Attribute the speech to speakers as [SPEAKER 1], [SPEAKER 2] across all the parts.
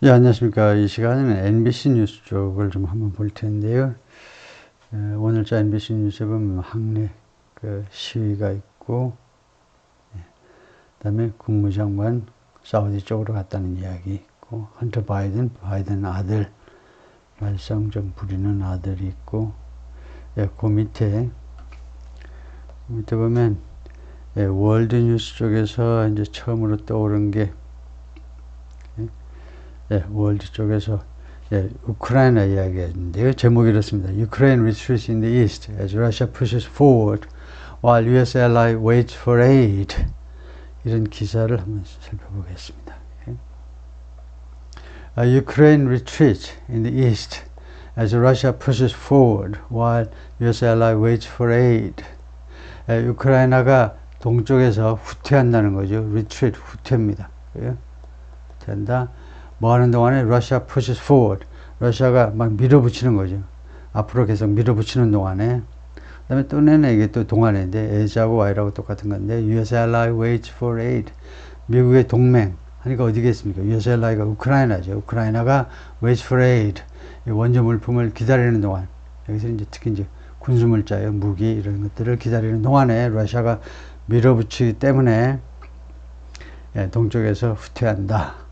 [SPEAKER 1] 예, 안녕하십니까. 이 시간에는 NBC 뉴스 쪽을 좀 한번 볼 텐데요. 오늘자 NBC 뉴스에 보면 항내 시위가 있고, 그다음에 국무장관 사우디 쪽으로 갔다는 이야기 있고, 헌터 바이든 아들, 말썽 좀 부리는 아들이 있고, 그 밑에 보면 월드 뉴스 쪽에서 이제 처음으로 떠오른 게 월드 쪽에서 우크라이나 이야기였는데요. 제목이 이렇습니다. Ukraine retreats in the east as Russia pushes forward while US ally waits for aid. 이런 기사를 한번 살펴보겠습니다. Ukraine retreats in the east as Russia pushes forward while US ally waits for aid. 우크라이나가 동쪽에서 후퇴한다는 거죠. retreat, 후퇴입니다. 후퇴한다. 뭐 하는 동안에 Russia pushes forward. 러시아가 막 밀어붙이는 거죠. 앞으로 계속 밀어붙이는 동안에. 그 다음에 또 내내 이게 또 동안인데, as하고 y라고 똑같은 건데, US ally waits for aid. 미국의 동맹. 하니까 어디겠습니까? US ally가 우크라이나죠. 우크라이나가 waits for aid. 원조 물품을 기다리는 동안. 여기서 이제 특히 이제 군수물자요, 무기 이런 것들을 기다리는 동안에 러시아가 밀어붙이기 때문에 동쪽에서 후퇴한다.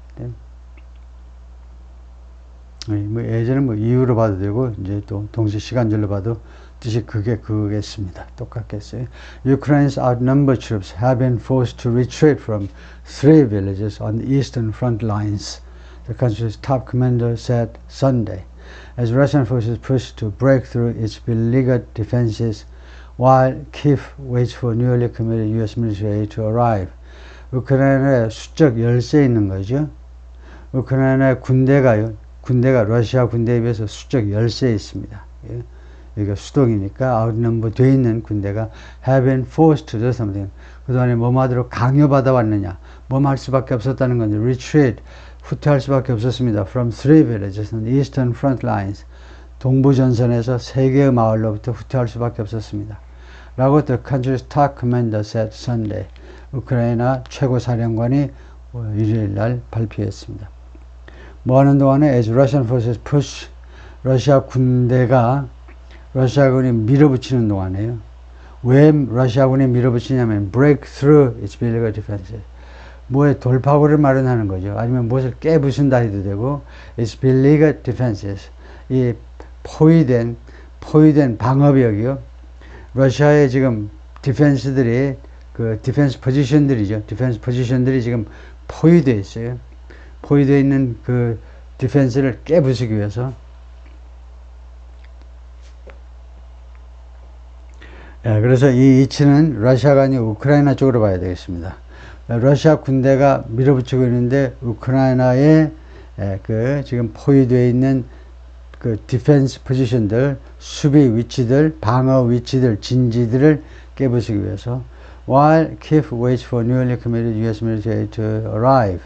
[SPEAKER 1] 뭐 예전에 뭐 이유로 봐도 되고 이제 또 동시 시간절로 봐도 뜻이 그거겠습니다. 똑같겠어요. Ukraine's outnumbered troops have been forced to retreat from 3 villages on the eastern front lines, the country's top commander said Sunday, as Russian forces push to break through its beleaguered defenses while Kyiv waits for newly committed US military aid to arrive. 우크라이나에 수적 열세 있는 거죠. 우크라이나의 군대가 러시아 군대에 비해서 수적 열세 있습니다. 여기가 수동이니까 아웃넘버 돼 있는 군대가 have been forced to do something. 그동안에 뭐마저로 강요받아 왔느냐. 뭐할 수밖에 없었다는 건데 retreat, 후퇴할 수밖에 없었습니다. From 3 villages on the eastern front lines. 동부 전선에서 3개의 마을로부터 후퇴할 수밖에 없었습니다. 라고 the country's top commander said Sunday. 우크라이나 최고 사령관이 일요일 날 발표했습니다. 뭐 하는 동안에 as Russian forces push, 러시아군이 밀어붙이는 동안에요. 왜 러시아군이 밀어붙이냐면 break through its beleaguered defenses. 뭐에 돌파구를 마련하는 거죠. 아니면 무엇을 깨부순다 해도 되고 its beleaguered defenses. 이 포위된 방어벽이요. 러시아의 지금 디펜스들이 디펜스 포지션들이 지금 포위되어 있어요. 포위되어 있는 그 디펜스를 깨부수기 위해서 그래서 이 이치는 러시아가 아니고 우크라이나 쪽으로 봐야 되겠습니다. 러시아 군대가 밀어붙이고 있는데 우크라이나의 지금 포위되어 있는 그 디펜스 포지션들, 수비 위치들, 방어 위치들, 진지들을 깨부수기 위해서 while Kyiv waits for newly committed US military to arrive.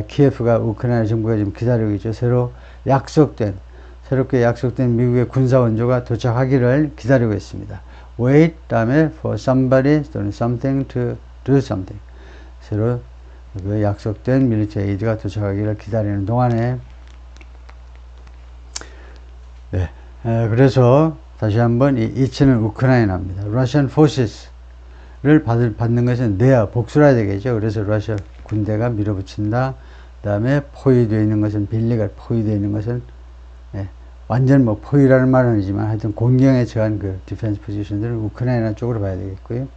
[SPEAKER 1] 키예프가 우크라이나 정부가 지금 기다리고 있죠. 새롭게 약속된 미국의 군사원조가 도착하기를 기다리고 있습니다. Wait, 다음에 for somebody 또는 something to do something. 새로 그 약속된 밀리터리 에이드가 도착하기를 기다리는 동안에 그래서 다시 한번 이치는 우크라이나입니다. Russian forces를 받는 것은 복수를 해야 되겠죠. 그래서 러시아 군대가 밀어붙인다. 그 다음에 포위되어 있는 것은 포위되어 있는 것은 완전 뭐 포위라는 말은 아니지만 하여튼 공경에 처한 그 디펜스 포지션들을 우크라이나 쪽으로 봐야 되겠고요.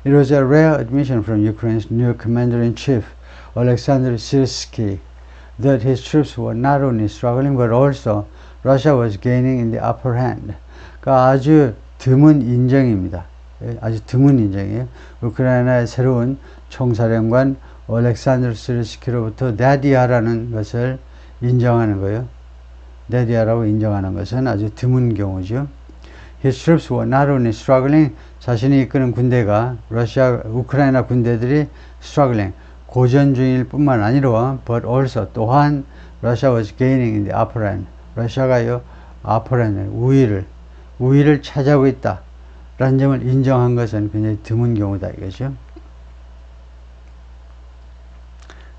[SPEAKER 1] It was a rare admission from Ukraine's new commander-in-chief, Alexander Syrsky, that his troops were not only struggling but also Russia was gaining in the upper hand. 그러니까 아주 드문 인정입니다. 아주 드문 인정이에요. 우크라이나의 새로운 총사령관 알렉산드르 시르스키로부터 데디아라는 것을 인정하는 거예요. 데디아라고 인정하는 것은 아주 드문 경우죠. His troops were not only struggling, 자신이 이끄는 군대가 우크라이나 군대들이 struggling, 고전 중일 뿐만 아니라 but also 또한 Russia was gaining in the upper hand. 러시아가요 upper hand, 우위를 차지하고 있다 라는 점을 인정한 것은 굉장히 드문 경우다 이거죠.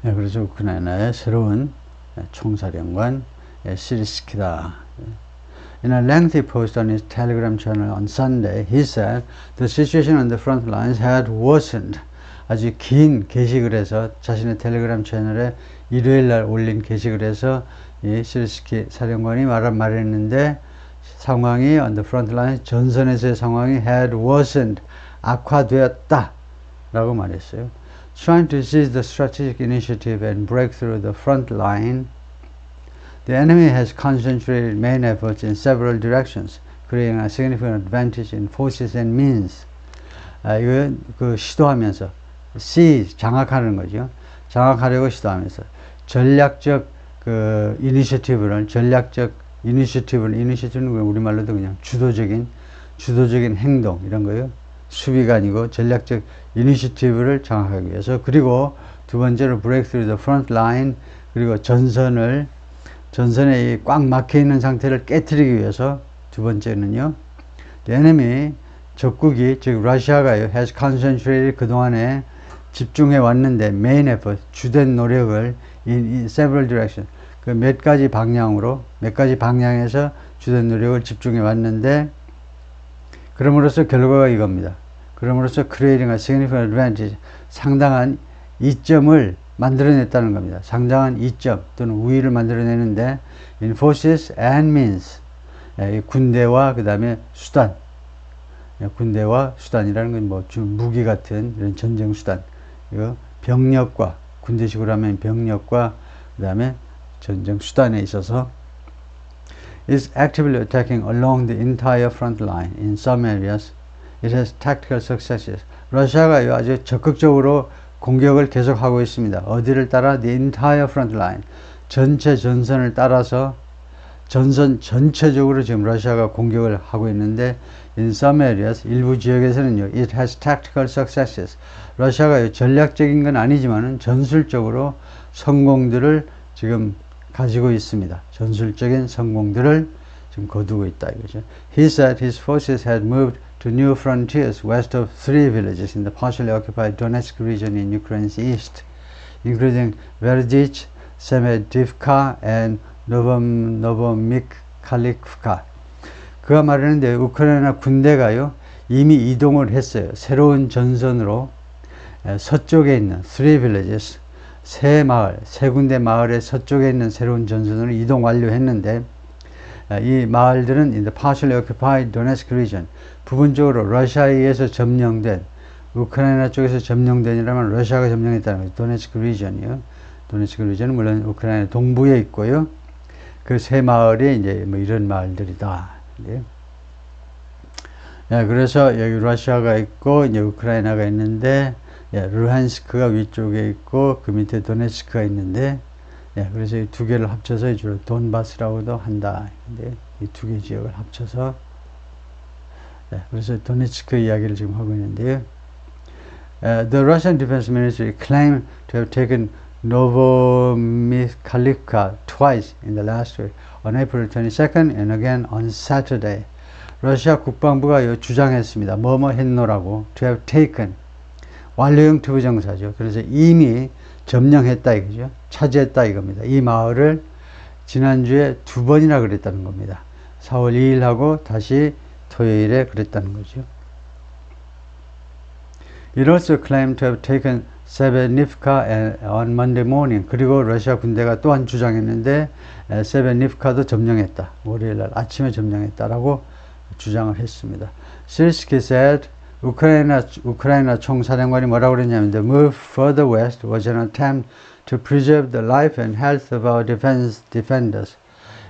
[SPEAKER 1] 그래서 우크라이나의 새로운 총사령관 시리스키다. In a lengthy post on his Telegram channel on Sunday, he said the situation on the front lines had worsened. 아주 긴 게시글 해서 자신의 텔레그램 채널에 일요일날 올린 게시글 해서 이 시리스키 사령관이 말했는데 상황이 on the front line 전선에서의 상황이 had worsened 악화되었다 라고 말했어요. Trying to seize the strategic initiative and break through the front line, the enemy has concentrated main efforts in several directions, creating a significant advantage in forces and means. 이거 그 시도하면서 seize 장악하는 거죠. 장악하려고 시도하면서 전략적 그 이니셔티브는 우리말로도 그냥 주도적인 행동 이런 거요. 수비가 아니고 전략적 이니셔티브를 장악하기 위해서. 그리고 두 번째로 break through the front line, 그리고 전선에 꽉 막혀 있는 상태를 깨트리기 위해서. 두 번째는요, the enemy 적국이 즉 러시아가요 has concentrated 그동안에 집중해 왔는데 main effort 주된 노력을 in several directions 그 몇 가지 방향에서 주된 노력을 집중해 왔는데, 그럼으로써 결과가 이겁니다. 그럼으로써 creating a significant advantage 상당한 이점을 만들어냈다는 겁니다. 상당한 이점 또는 우위를 만들어내는데 in forces and means 군대와 그 다음에 수단, 군대와 수단이라는 건 뭐 무기 같은 이런 전쟁 수단, 이거 병력과 군대식으로 하면 병력과 그 다음에 전쟁 수단에 있어서 is actively attacking along the entire front line. In some areas, it has tactical successes. 러시아가 아주 적극적으로 공격을 계속하고 있습니다. 어디를 따라? The entire front line. 전체 전선을 따라서 전선 전체적으로 지금 러시아가 공격을 하고 있는데 in some areas, 일부 지역에서는요, it has tactical successes. 러시아가 전략적인 건 아니지만은 전술적으로 성공들을 지금 가지고 있습니다. 전술적인 성공들을 지금 거두고 있다 이거죠. He said his forces had moved to new frontiers west of 3 villages in the partially occupied Donetsk region in Ukraine's east, including Verdych, Semedivka, and Novomykhalivka. 그가 말하는데 우크라이나 군대가요 이미 이동을 했어요. 새로운 전선으로 서쪽에 있는 3 villages, 세 군데 마을의 서쪽에 있는 새로운 전선으로 이동 완료했는데, 이 마을들은 in the partially occupied Donetsk region, 부분적으로 러시아에 의해서 점령된, 우크라이나 쪽에서 점령된이라면 러시아가 점령했다는 거죠. 도네츠크 리전이요. 도네츠크 리전은 물론 우크라이나 동부에 있고요. 그 세 마을이 이제 뭐 이런 마을들이다. 네. 그래서 여기 러시아가 있고 이제 우크라이나가 있는데, 루한스크가 위쪽에 있고 그 밑에 도네츠크가 있는데, 그래서 이 두 개를 합쳐서 주로 돈바스라고도 한다. 이 두 개 지역을 합쳐서, 그래서 도네츠크 이야기를 지금 하고 있는데요. The Russian Defense Ministry claimed to have taken Novomykhalivka twice in the last week, on April 22nd and again on Saturday. 러시아 국방부가 주장했습니다. 뭐뭐 했노라고. To have taken. 완료형 투부정사죠. 그래서 이미 점령했다 이거죠. 차지했다 이겁니다. 이 마을을 지난주에 2번이나 그랬다는 겁니다. 4월 2일하고 다시 토요일에 그랬다는 거죠. It also claimed to have taken Sebenivka on Monday morning. 그리고 러시아 군대가 또한 주장했는데 세베니프카도 점령했다. 월요일날 아침에 점령했다라고 주장을 했습니다. Syrskyi said 우크라이나 총사령관이 뭐라고 그랬냐면 The move further west was an attempt to preserve the life and health of our defenders.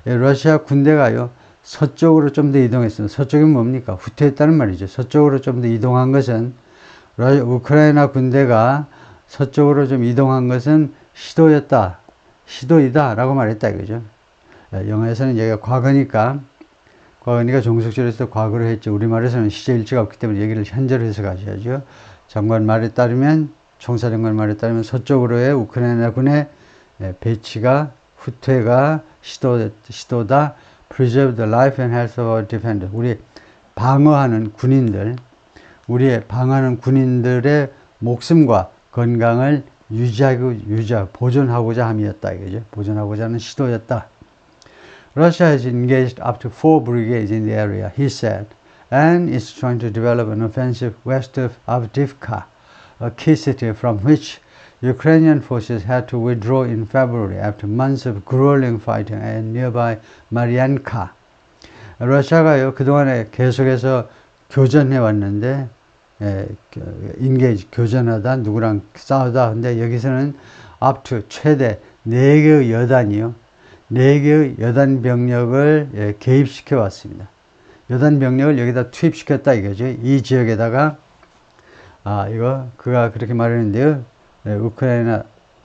[SPEAKER 1] 러시아 군대가요 서쪽으로 좀 더 이동했습니다. 서쪽이 뭡니까? 후퇴했다는 말이죠. 서쪽으로 좀 더 이동한 것은 우크라이나 군대가 서쪽으로 좀 이동한 것은 시도이다 라고 말했다 이거죠. 영어에서는 얘가 과거니까 종속절에서 과거로 했죠. 우리말에서는 시제일치가 없기 때문에 얘기를 현재로 해서 가셔야죠. 장관 말에 따르면, 총사령관 말에 따르면 서쪽으로의 우크라이나 군의 배치가, 후퇴가 시도다. Preserve the life and health of our defenders. 우리의 방어하는 군인들의 목숨과 건강을 보존하고자 함이었다 이거죠. 보존하고자 하는 시도였다. Russia has engaged up to 4 brigades in the area, he said, and is trying to develop an offensive west of Avdiivka, a key city from which Ukrainian forces had to withdraw in February after months of grueling fighting in nearby Marianka. 러시아가요 그동안에 계속해서 교전해 왔는데 교전하다 누구랑 싸우다 근데 여기서는 up to 최대 4개의 여단이요 4개의 여단 병력을 개입시켜 왔습니다. 여단 병력을 여기다 투입시켰다 이거죠. 이 지역에다가 그가 그렇게 말했는데요.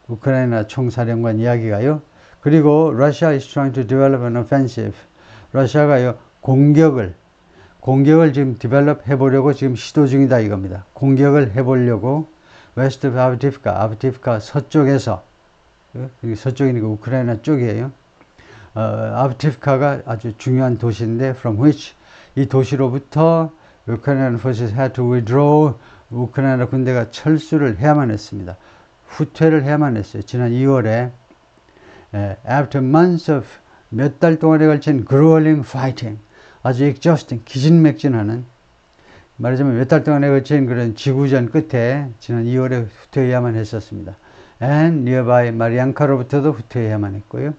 [SPEAKER 1] 우크라이나 총사령관 이야기가요. 그리고 Russia is trying to develop an offensive. 러시아가요 공격을 지금 디벨롭 해보려고 지금 시도 중이다 이겁니다. 공격을 해보려고 West of Avdiivka 서쪽에서 서쪽이니까 우크라이나 쪽이에요. Avdiivka가 아주 중요한 도시인데 from which 이 도시로부터 Ukrainian forces had to withdraw 우크라이나 군대가 철수를 해야만 했습니다. 후퇴를 해야만 했어요. 지난 2월에 after months of 몇 달 동안에 걸친 grueling fighting 아주 exhausting 기진맥진하는 말하자면 몇 달 동안에 걸친 그런 지구전 끝에 지난 2월에 후퇴해야만 했었습니다. and nearby 마리안카로부터도 후퇴해야만 했고요.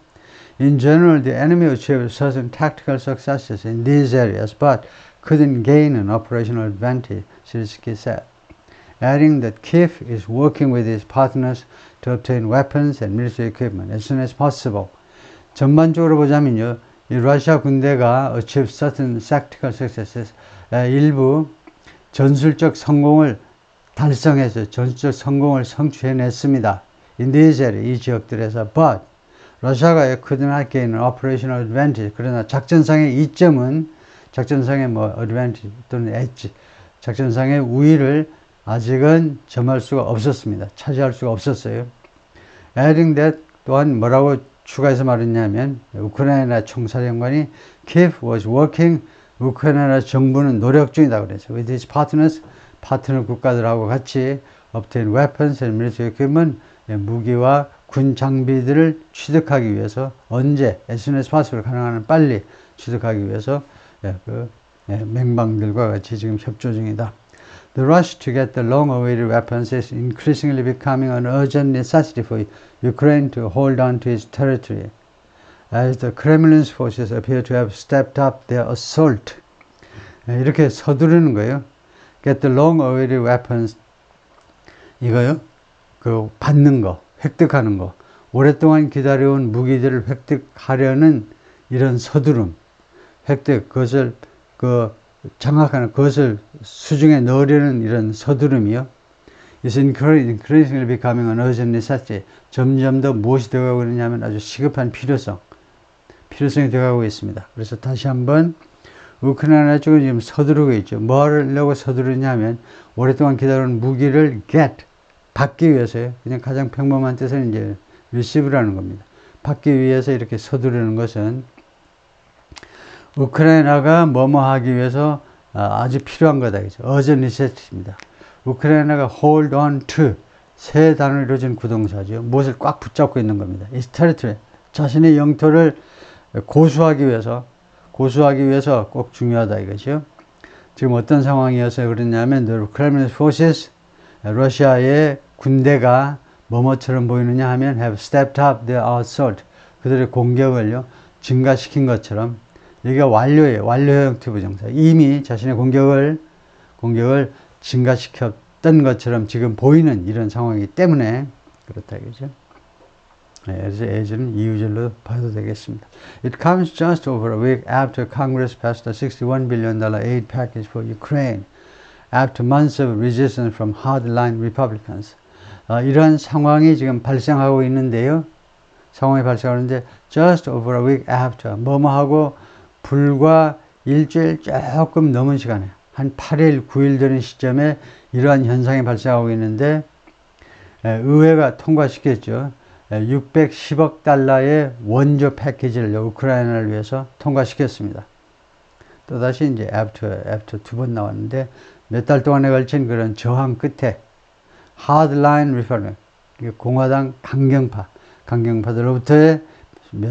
[SPEAKER 1] In general, the enemy achieved certain tactical successes in these areas, but couldn't gain an operational advantage, Shyrsky said, adding that Kiev is working with its partners to obtain weapons and military equipment as soon as possible. 전반적으로 보자면요, 이 러시아 군대가 achieved certain tactical successes, 일부 전술적 성공을 달성해서 전술적 성공을 성취해냈습니다. In these areas, 이 지역들에서, but 러시아가 could not gain an operational advantage. 그러나 작전상의 이점은 작전상의 advantage 또는 edge, 작전상의 우위를 아직은 점할 수가 없었습니다. 차지할 수가 없었어요. Adding that 또한 뭐라고 추가해서 말했냐면 우크라이나 총사령관이 Kiev was working, 우크라이나 정부는 노력 중이다 그랬어요. With his partners, 파트너 국가들하고 같이 obtain weapons and military equipment, 무기와 군 장비들을 취득하기 위해서 언제 as soon as possible 가능한 한 빨리 취득하기 위해서 맹방들과 같이 지금 협조 중이다. The rush to get the long-awaited weapons is increasingly becoming an urgent necessity for Ukraine to hold on to its territory, as the Kremlin's forces appear to have stepped up their assault. 이렇게 서두르는 거예요. Get the long-awaited weapons 이거요. 받는 거. 획득하는 거. 오랫동안 기다려온 무기들을 획득하려는 이런 서두름, 그것을 장악하는, 그것을 수중에 넣으려는 이런 서두름이요. is increasingly becoming an urgent necessity. 점점 더 무엇이 되어가고 있느냐면 아주 시급한 필요성이 되어가고 있습니다. 그래서 다시 한번 우크라이나 쪽은 지금 서두르고 있죠. 뭐 하려고 서두르냐면 오랫동안 기다려온 무기를 받기 위해서요. 그냥 가장 평범한 뜻은 이제 receive라는 겁니다. 받기 위해서 이렇게 서두르는 것은 우크라이나가 뭐뭐 하기 위해서 아주 필요한 거다. 그죠? urgent necessity입니다. 우크라이나가 hold on to 세 단어로 이루어진 구동사죠. 무엇을 꽉 붙잡고 있는 겁니다. 이 territory 자신의 영토를 고수하기 위해서 꼭 중요하다 이거죠. 지금 어떤 상황이어서 그러냐면 the Kremlin forces 러시아의 군대가 뭐뭐처럼 보이느냐 하면 have stepped up their assault. 그들의 공격을요 증가시킨 것처럼 여기가 완료예요. 완료형 투부정사. 이미 자신의 공격을 증가시켰던 것처럼 지금 보이는 이런 상황이기 때문에 그렇다 이거죠. 그래서 예전은 이유절로 봐도 되겠습니다. It comes just over a week after Congress passed a $61 billion aid package for Ukraine. After months of resistance from hardline Republicans. 이러한 상황이 지금 발생하고 있는데요. 상황이 발생하는데 just over a week after 뭐뭐하고 불과 일주일 조금 넘은 시간에 한 8일, 9일 되는 시점에 이러한 현상이 발생하고 있는데 의회가 통과시켰죠. 610억 달러의 원조 패키지를 우크라이나를 위해서 통과시켰습니다. 또다시 이제 after 두 번 나왔는데 몇 달 동안에 걸친 그런 저항 끝에 hardline reform, 공화당 강경파들로부터의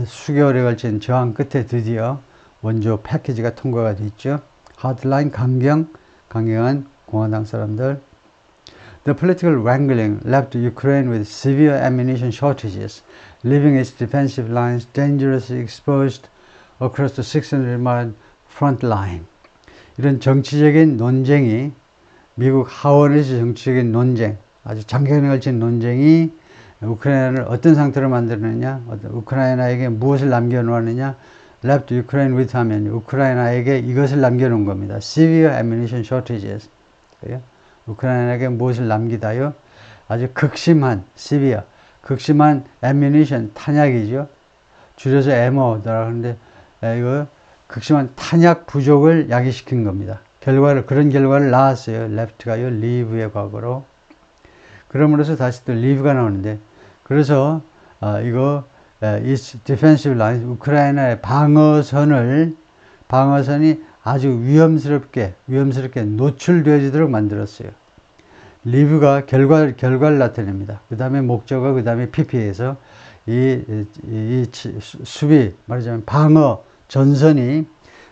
[SPEAKER 1] 수개월에 걸친 저항 끝에 드디어 원조 패키지가 통과가 됐죠. 하드라인 강경한 공화당 사람들. The political wrangling left Ukraine with severe ammunition shortages, leaving its defensive lines dangerously exposed across the 600-mile front line. 이런 정치적인 논쟁이, 미국 하원에서 정치적인 논쟁, 아주 장기간에 걸친 논쟁이 우크라이나를 어떤 상태로 만드느냐, 우크라이나에게 무엇을 남겨놓았느냐, left Ukraine with 하면 우크라이나에게 이것을 남겨놓은 겁니다. Severe ammunition shortages. 우크라이나에게 무엇을 남기다요? 아주 극심한, severe, 극심한 ammunition, 탄약이죠. 줄여서 ammo라고 하는데, 이거 극심한 탄약 부족을 야기시킨 겁니다. 그런 결과를 낳았어요. left가요, leave의 과거로. 그럼으로써 다시 또 leave가 나오는데, 그래서, its defensive line, 우크라이나의 방어선이 아주 위험스럽게 노출되어지도록 만들었어요. 리브가 결과를 나타냅니다. 그 다음에 목적어, 그 다음에 PP에서 이 수비, 말하자면 방어 전선이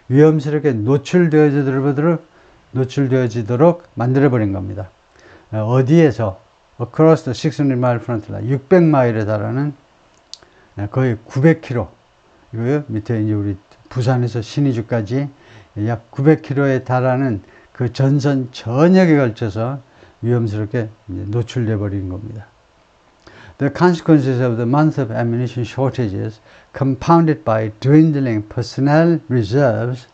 [SPEAKER 1] 위험스럽게 노출되어지도록 만들어버린 겁니다. 어디에서? Across the 600-mile front line, 600마일에 달하는 거의 900km. 이거요, 밑에 이제 우리 부산에서 신의주까지 약 900km에 달하는 그 전선 전역에 걸쳐서 위험스럽게 노출돼 버린 겁니다. The consequences of the month of ammunition shortages, compounded by dwindling personnel reserves,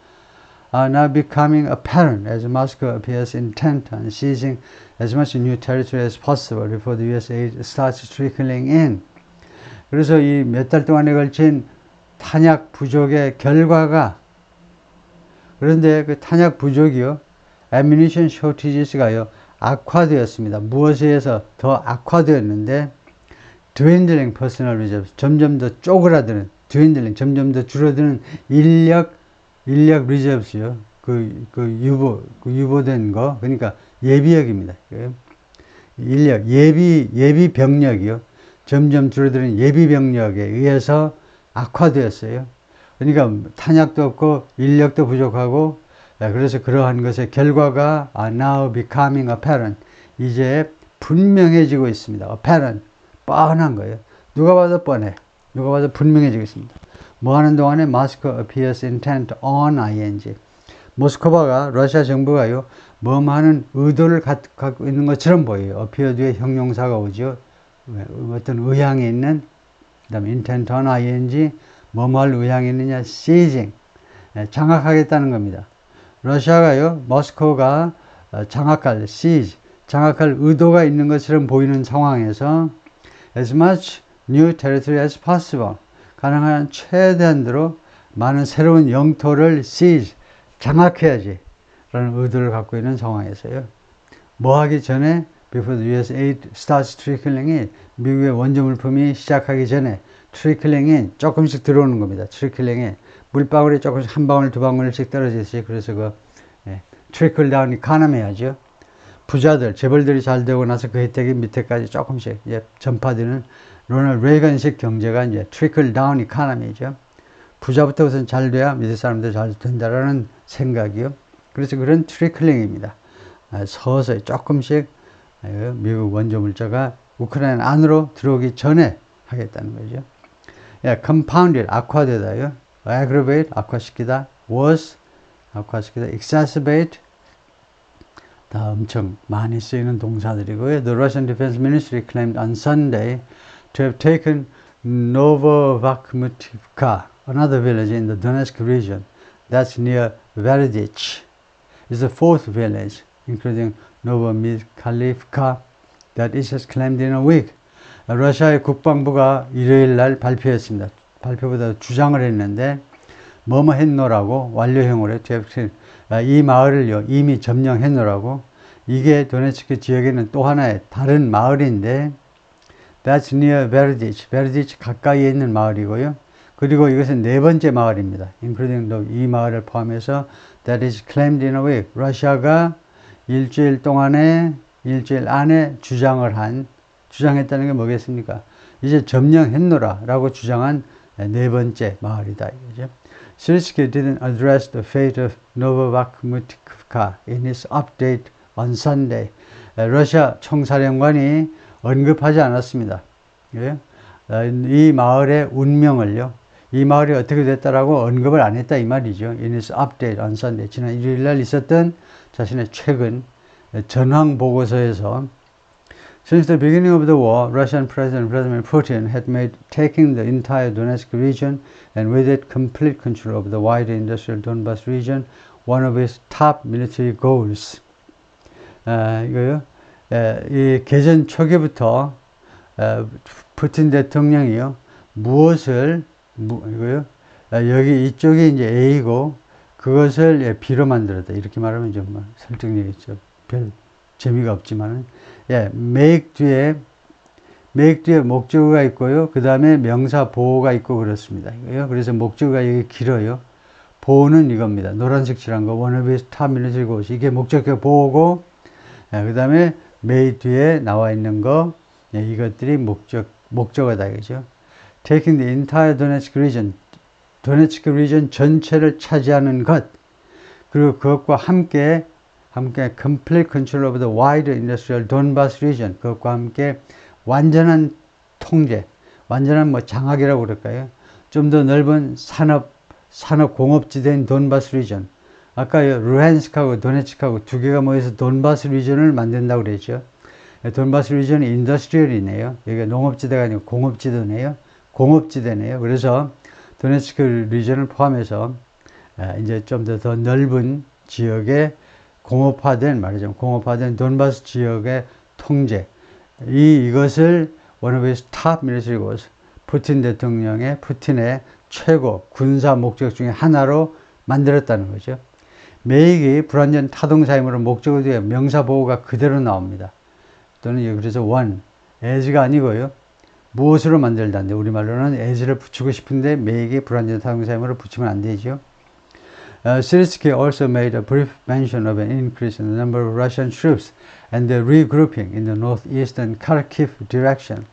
[SPEAKER 1] are now becoming apparent as Moscow appears intent on seizing as much new territory as possible before the US aid starts trickling in. 그래서 이 몇 달 동안에 걸친 탄약 부족의 결과가, 그런데 그 탄약 부족이요, ammunition shortages가요, 악화되었습니다. 무엇에 의해서 더 악화되었는데, dwindling personnel reserves, 점점 더 쪼그라드는, dwindling, 점점 더 줄어드는 인력 reserves요. 유보된 거, 그러니까 예비역입니다. 인력, 예비 병력이요. 점점 줄어드는 예비 병력에 의해서 악화되었어요. 그러니까 탄약도 없고 인력도 부족하고, 그래서 그러한 것의 결과가 are now becoming apparent. 이제 분명해지고 있습니다. apparent. 뻔한 거예요. 누가 봐도 뻔해. 누가 봐도 분명해지고 있습니다. 뭐 하는 동안에 Moscow appears intent on ing. 모스크바가, 러시아 정부가요, 뭐하는 의도를 갖고 있는 것처럼 보여요. appear 뒤에 형용사가 오죠. 어떤 의향이 있는, 그 다음에 intent on ing, 뭐할 의향이 있느냐, seizing. 장악하겠다는 겁니다. 러시아가요, 모스크바가 장악할, seize, 장악할 의도가 있는 것처럼 보이는 상황에서 as much new territory as possible, 가능한 최대한대로 많은 새로운 영토를 seize, 장악해야지 라는 의도를 갖고 있는 상황에서요. 뭐 하기 전에 before the US aid starts trickling in, 미국의 원조 물품이 시작하기 전에 trickling in, 조금씩 들어오는 겁니다. trickling in, 물방울이 조금씩 한 방울 두 방울씩 떨어지듯이. 그래서 trickle down economy 하죠. 부자들, 재벌들이 잘 되고 나서 그 혜택이 밑에까지 조금씩 전파되는 로널드 레이건식 경제가 이제 trickle down economy죠. 부자부터 우선 잘 돼야 밑에 사람들 잘 된다라는 생각이요. 그래서 그런 트리클링입니다. 서서히 조금씩 미국 원조 물자가 우크라이나 안으로 들어오기 전에 하겠다는 거죠. compounded, 악화되다요. aggravate, 악화시키다. worse, 악화시키다. exacerbate, 다 엄청 많이 쓰이는 동사들이고요. The Russian Defense Ministry claimed on Sunday to have taken Novobakhmutivka, another village in the Donetsk region that's near Veredich. It's the fourth village, including Novomykhailivka, that it has claimed in a week. 러시아의 국방부가 일요일 날 발표했습니다. 발표보다 주장을 했는데, 뭐뭐 했노라고 완료형으로 이 마을을요 이미 점령했노라고. 이게 도네츠크 지역에는 또 하나의 다른 마을인데, that's near Veredich, Veredich 가까이에 있는 마을이고요. 그리고 이것은 네 번째 마을입니다. including 이 마을을 포함해서 that is claimed in a week. 러시아가 일주일 안에 주장을 한 주장했다는 게 뭐겠습니까? 이제 점령했노라 라고 주장한 네 번째 마을이다. 이거죠. Syrskyi didn't address the fate of Novobakhmutkivka in his update on Sunday. 러시아 총사령관이 언급하지 않았습니다. 이 마을의 운명을요. 이 마을이 어떻게 됐다라고 언급을 안 했다 이 말이죠. In his update on Sunday. 지난 일요일날 있었던 자신의 최근 전황 보고서에서 Since the beginning of the war, Russian President Vladimir Putin had made taking the entire Donetsk region and with it complete control of the wider industrial Donbas region one of his top military goals. 이거요. 이 개전 초기부터 푸틴 대통령이요. 무엇을 이거요. 여기 이쪽이 이제 A고 그것을 B로 만들었다. 이렇게 말하면 좀 설득력 있죠. 별 재미가 없지만은 make 뒤에 목적어가 있고요. 그 다음에 명사 보호가 있고 그렇습니다. 이거요. 그래서 목적어가 여기 길어요. 보호는 이겁니다. 노란색 칠한 거 one of his top military goals. 이게 목적어 보호고 그 다음에 make 뒤에 나와 있는 거 이것들이 목적어다 이거죠. Taking the entire Donetsk region, 도네츠크 리전 전체를 차지하는 것, 그리고 그것과 함께 complete control of the wider industrial Donbas region, 그것과 함께 완전한 통제, 완전한 장악이라고 그럴까요? 좀 더 넓은 산업 공업지대인 돈바스 리전. 아까 루한스크하고 도네츠크하고 두 개가 모여서 돈바스 리전을 만든다고 그랬죠. 돈바스 리전이 인더스트리얼이네요. 여기가 농업지대가 아니고 공업지대네요. 그래서 도네츠크 리전을 포함해서 이제 좀 더 넓은 지역의 공업화된 돈바스 지역의 통제. 이것을 one of his top military goals, 푸틴의 최고 군사 목적 중에 하나로 만들었다는 거죠. 메이기 불완전 타동사이므로 목적어 뒤에 명사 보호가 그대로 나옵니다. 또는 그래서 one, as가 아니고요. 무엇으로 만들다인데 우리말로는 as를 붙이고 싶은데 메이기 불완전 타동사이므로 붙이면 안 되죠. Syrskyi also made a brief mention of an increase in the number of Russian troops and their regrouping in the northeastern Kharkiv direction.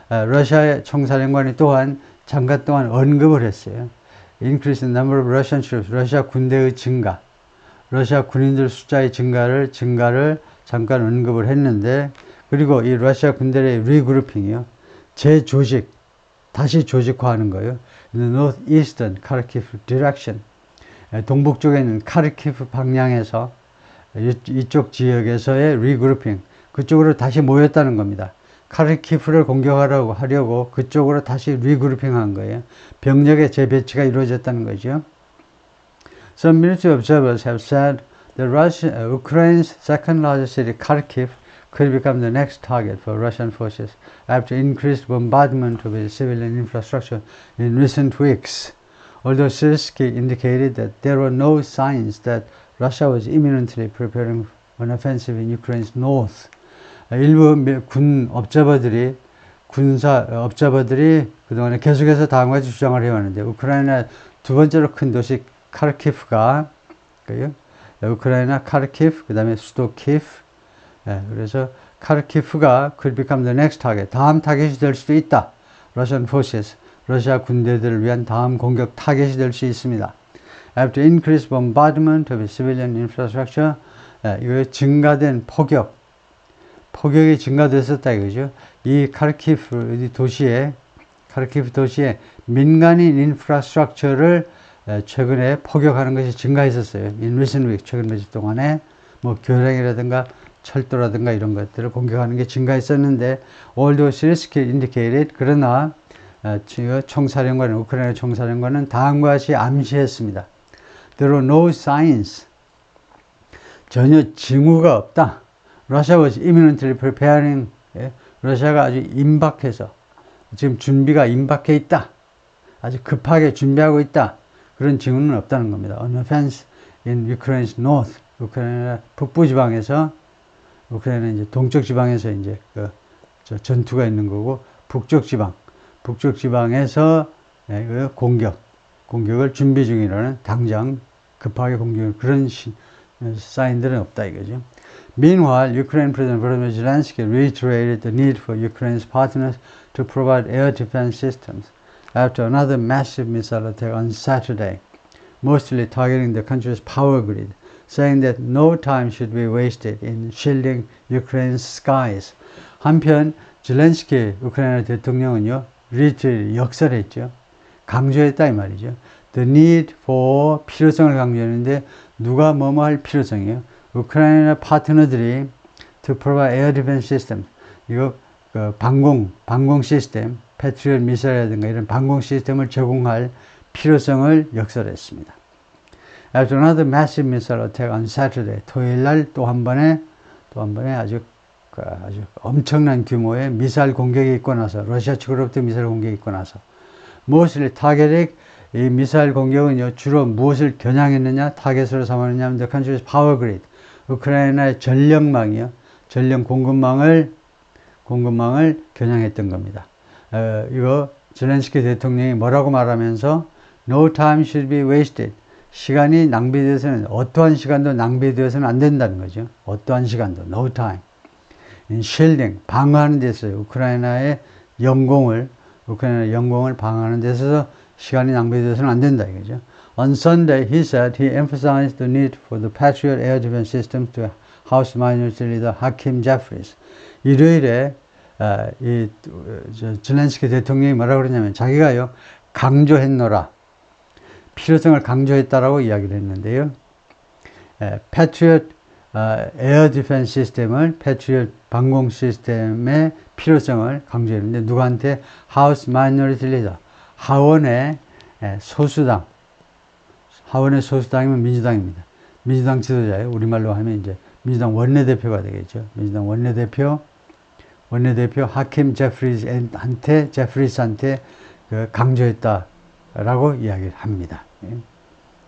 [SPEAKER 1] 러시아의 총사령관이 또한 잠깐 동안 언급을 했어요. Increase in the number of Russian troops, 러시아 군대의 증가, 러시아 군인들 숫자의 증가를 잠깐 언급을 했는데, 그리고 이 러시아 군대의 regrouping이요, 재조직, 다시 조직화하는 거예요. In the northeastern Kharkiv direction. 동북쪽에 있는 카르키프 방향에서 이쪽 지역에서의 리그루핑, 그쪽으로 다시 모였다는 겁니다. 카르키프를 공격하려고 그쪽으로 다시 리그루핑 한 거예요. 병력의 재배치가 이루어졌다는 거죠. Some military observers have said that Ukraine's second largest city, Kharkiv, could become the next target for Russian forces after increased bombardment of its civilian infrastructure in recent weeks. Although Syrskyi indicated that there were no signs that Russia was imminently preparing an offensive in Ukraine's north. 일부 군사 업자버들이 그동안에 계속해서 다음과 같이 주장을 해왔는데, 우크라이나 두 번째로 큰 도시 카르키프가, 우크라이나 카르키프, 그 다음에 수도 키프, 그래서 카르키프가 could become the next target, 다음 타겟이 될 수도 있다. Russian forces, 러시아 군대들을 위한 다음 공격 타겟이 될 수 있습니다. After increased bombardment of civilian infrastructure, 이거 증가된 폭격이 증가됐었다 이거죠. 이 카르키프 도시에 민간인 인프라스트럭처를 최근에 포격하는 것이 증가했었어요. In recent weeks, 최근 며칠 동안에 교량이라든가 철도라든가 이런 것들을 공격하는 게 증가했었는데, although Syrskyi indicated, 그러나 우크라이나 총사령관은 다음과 같이 암시했습니다. There were no signs, 전혀 징후가 없다. Russia was imminently preparing, 러시아가 아주 임박해서 지금 준비가 임박해 있다. 아주 급하게 준비하고 있다. 그런 징후는 없다는 겁니다. An offense in Ukraine's north, 우크라이나 북부 지방에서, 우크라이나 이제 동쪽 지방에서 이제 전투가 있는 거고, 북쪽 지방에서 공격을 준비 중이라는, 당장 급하게 공격을, 그런 사인들은 없다 이거죠. Meanwhile, Ukraine President Volodymyr Zelensky reiterated the need for Ukraine's partners to provide air defense systems after another massive missile attack on Saturday, mostly targeting the country's power grid, saying that no time should be wasted in shielding Ukraine's skies. 한편 zelensky 우크라이나 대통령은요, 역설했죠. 강조했다 이 말이죠. The need for 필요성을 강조했는데 누가 뭐뭐 할 필요성이에요. 우크라이나 파트너들이 to provide air defense system 이거 그 방공 시스템, 패트리엇 미사일이라든가 이런 방공 시스템을 제공할 필요성을 역설했습니다. After another massive missile attack on Saturday, 토요일 날 또 한 번에 아주 엄청난 규모의 미사일 공격이 있고 나서 러시아 측으로부터 미사일 공격이 있고 나서 mostly targeting 이 미사일 공격은요 주로 무엇을 겨냥했느냐 타겟으로 삼았느냐 the country's power grid 우크라이나의 전력망이요 전력 공급망을 겨냥했던 겁니다. 이거 zelensky 대통령이 뭐라고 말하면서 no time should be wasted 시간이 낭비되어서는 어떠한 시간도 낭비되어서는 안 된다는 거죠. 어떠한 시간도 no time in shielding 방어하는 데 있어요. 우크라이나 영공을 방어하는 데 있어서 시간이 낭비되어서는 안 된다 이거죠. On Sunday, he said he emphasized the need for the Patriot air defense systems to House Minority Leader Hakeem Jeffries. 일요일에 zelensky 대통령이 뭐라고 그러냐면 자기가요 강조했노라. 필요성을 강조했다라고 이야기를 했는데요. Patriot 에어 디펜스 시스템을 Patriot 방공 시스템의 필요성을 강조했는데 누구한테? House Minority Leader 하원의 소수당이면 민주당입니다. 민주당 지도자예요. 우리말로 하면 이제 민주당 원내대표가 되겠죠. 민주당 원내대표 하킴 제프리스한테 강조했다라고 이야기를 합니다.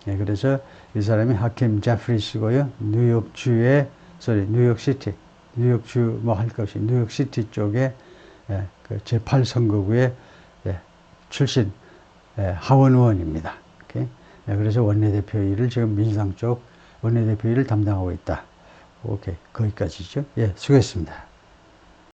[SPEAKER 1] 그래서 이 사람이 하킴 제프리스고요. 뉴욕시티 쪽에 그 제8선거구의 출신 하원 의원입니다. 그래서 원내대표 일을 지금 민주당 쪽 원내대표 일을 담당하고 있다. 오케이, 거기까지죠. 수고했습니다.